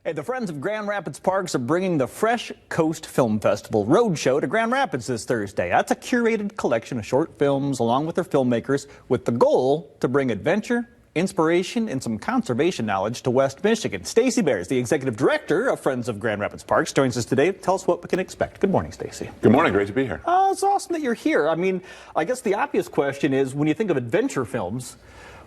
Hey, the Friends of Grand Rapids Parks are bringing the Fresh Coast Film Festival Roadshow to Grand Rapids this Thursday. That's a curated collection of short films along with their filmmakers with the goal to bring adventure, inspiration, and some conservation knowledge to West Michigan. Stacy Bears, the executive director of Friends of Grand Rapids Parks, joins us today to tell us what we can expect. Good morning, Stacy. Good morning. Great to be here. Oh, it's awesome that you're here. I mean, I guess the obvious question is, when you think of adventure films,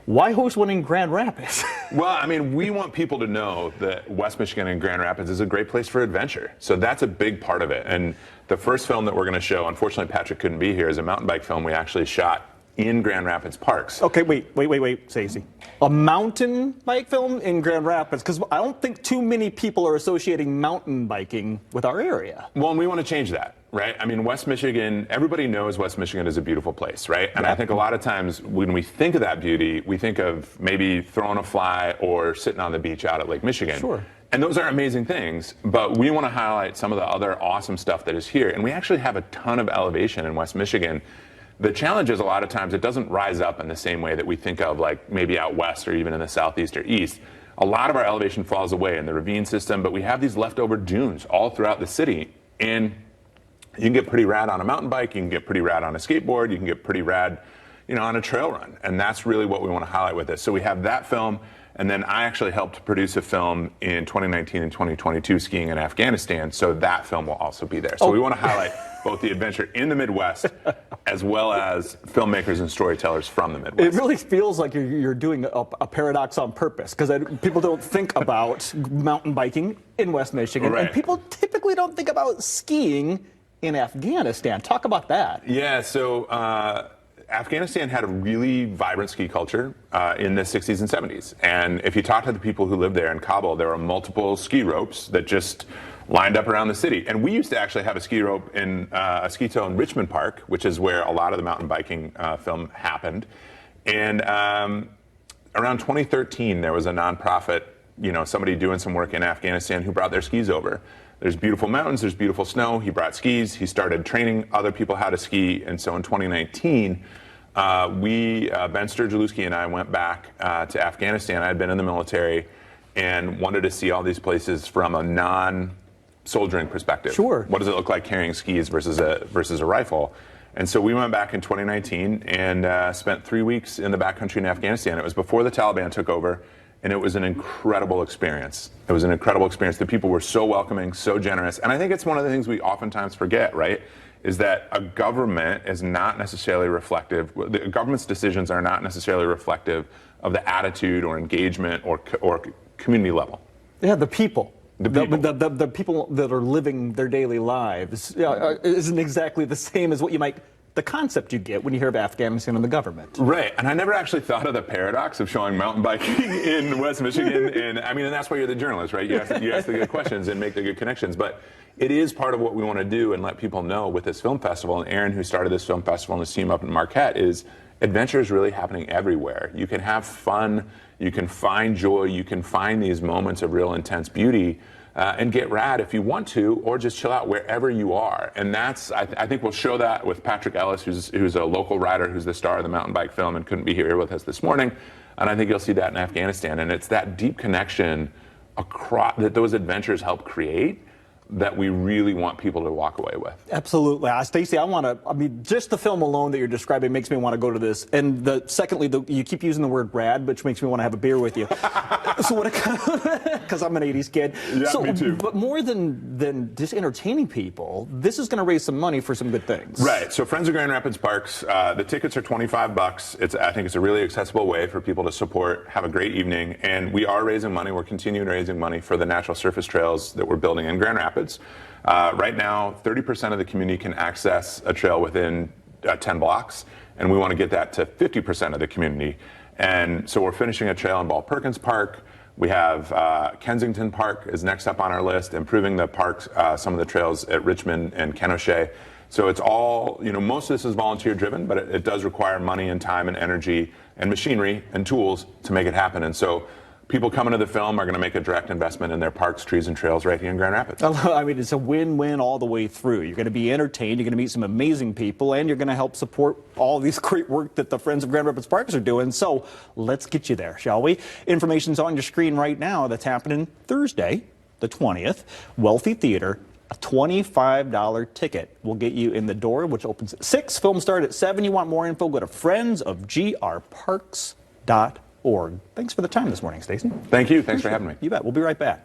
why host one in Grand Rapids? Well, I mean, we want people to know that West Michigan and Grand Rapids is a great place for adventure. So that's a big part of it. And the first film that we're going to show, unfortunately Patrick couldn't be here, is a mountain bike film we actually shot in Grand Rapids Parks. Okay, wait, Stacy. A mountain bike film in Grand Rapids? Because I don't think too many people are associating mountain biking with our area. Well, and we want to change that, right? I mean, West Michigan, everybody knows West Michigan is a beautiful place, right? And I think a lot of times when we think of that beauty, we think of maybe throwing a fly or sitting on the beach out at Lake Michigan. Sure. And those are amazing things, but we want to highlight some of the other awesome stuff that is here. And we actually have a ton of elevation in West Michigan. The challenge is a lot of times it doesn't rise up in the same way that we think of, like maybe out west or even in the southeast or east. A lot of our elevation falls away in the ravine system, but we have these leftover dunes all throughout the city. And you can get pretty rad on a mountain bike, you can get pretty rad on a skateboard, you can get pretty rad, on a trail run. And that's really what we want to highlight with this. So we have that film, and then I actually helped produce a film in 2019 and 2022 skiing in Afghanistan, so that film will also be there. So we want to highlight both the adventure in the Midwest as well as filmmakers and storytellers from the Midwest. It really feels like you're doing a paradox on purpose, because people don't think about mountain biking in West Michigan, Right. and people typically don't think about skiing in Afghanistan. Talk about that. Yeah, so Afghanistan had a really vibrant ski culture in the 60s and 70s. And if you talk to the people who lived there in Kabul, there were multiple ski ropes that just lined up around the city. And we used to actually have a ski rope in a ski tow in Richmond Park, which is where a lot of the mountain biking film happened. And around 2013, there was a nonprofit, somebody doing some work in Afghanistan who brought their skis over. There's beautiful mountains, there's beautiful snow. He brought skis, he started training other people how to ski. And so in 2019, Ben Sturgeluski and I went back to Afghanistan. I had been in the military and wanted to see all these places from a non-soldiering perspective. Sure. What does it look like carrying skis versus a rifle? And so we went back in 2019 and spent 3 weeks in the backcountry in Afghanistan. It was before the Taliban took over, and it was an incredible experience. It was an incredible experience. The people were so welcoming, so generous. And I think it's one of the things we oftentimes forget, right? Is that a government is not necessarily reflective, the government's decisions are not necessarily reflective of the attitude or engagement or community level. Yeah, the people. The people that are living their daily lives isn't exactly the same as the concept you get when you hear of Afghanistan and the government. Right, and I never actually thought of the paradox of showing mountain biking in West Michigan, and that's why you're the journalist, right? You ask the good questions and make the good connections, but it is part of what we want to do and let people know with this film festival. And Aaron, who started this film festival and his team up in Marquette, is adventure is really happening everywhere. You can have fun, you can find joy, you can find these moments of real intense beauty. And get rad if you want to, or just chill out wherever you are. And I think we'll show that with Patrick Ellis, who's a local rider, who's the star of the mountain bike film and couldn't be here with us this morning. And I think you'll see that in Afghanistan. And it's that deep connection that those adventures help create that we really want people to walk away with. Absolutely. Stacy, just the film alone that you're describing makes me want to go to this. And secondly, you keep using the word rad, which makes me want to have a beer with you. So because I'm an 80s kid. Yeah, me too. But more than just entertaining people, this is going to raise some money for some good things. Right. So Friends of Grand Rapids Parks, the tickets are $25. I think it's a really accessible way for people to support, have a great evening. And we are raising money. We're continuing raising money for the natural surface trails that we're building in Grand Rapids. Right now, 30% of the community can access a trail within 10 blocks, and we want to get that to 50% of the community. And so we're finishing a trail in Ball Perkins Park. We have Kensington Park is next up on our list, improving the parks, some of the trails at Richmond and Kenosha. So it's all, most of this is volunteer driven, but it does require money and time and energy and machinery and tools to make it happen. And so people coming to the film are going to make a direct investment in their parks, trees, and trails right here in Grand Rapids. It's a win-win all the way through. You're going to be entertained, you're going to meet some amazing people, and you're going to help support all these great work that the Friends of Grand Rapids Parks are doing. So let's get you there, shall we? Information's on your screen right now. That's happening Thursday, the 20th. Wealthy Theater. A $25 ticket will get you in the door, which opens at 6. Films start at 7. You want more info, go to friendsofgrparks.org. Thanks for the time this morning, Stacy. Thank you. Thanks for having me. You bet. We'll be right back.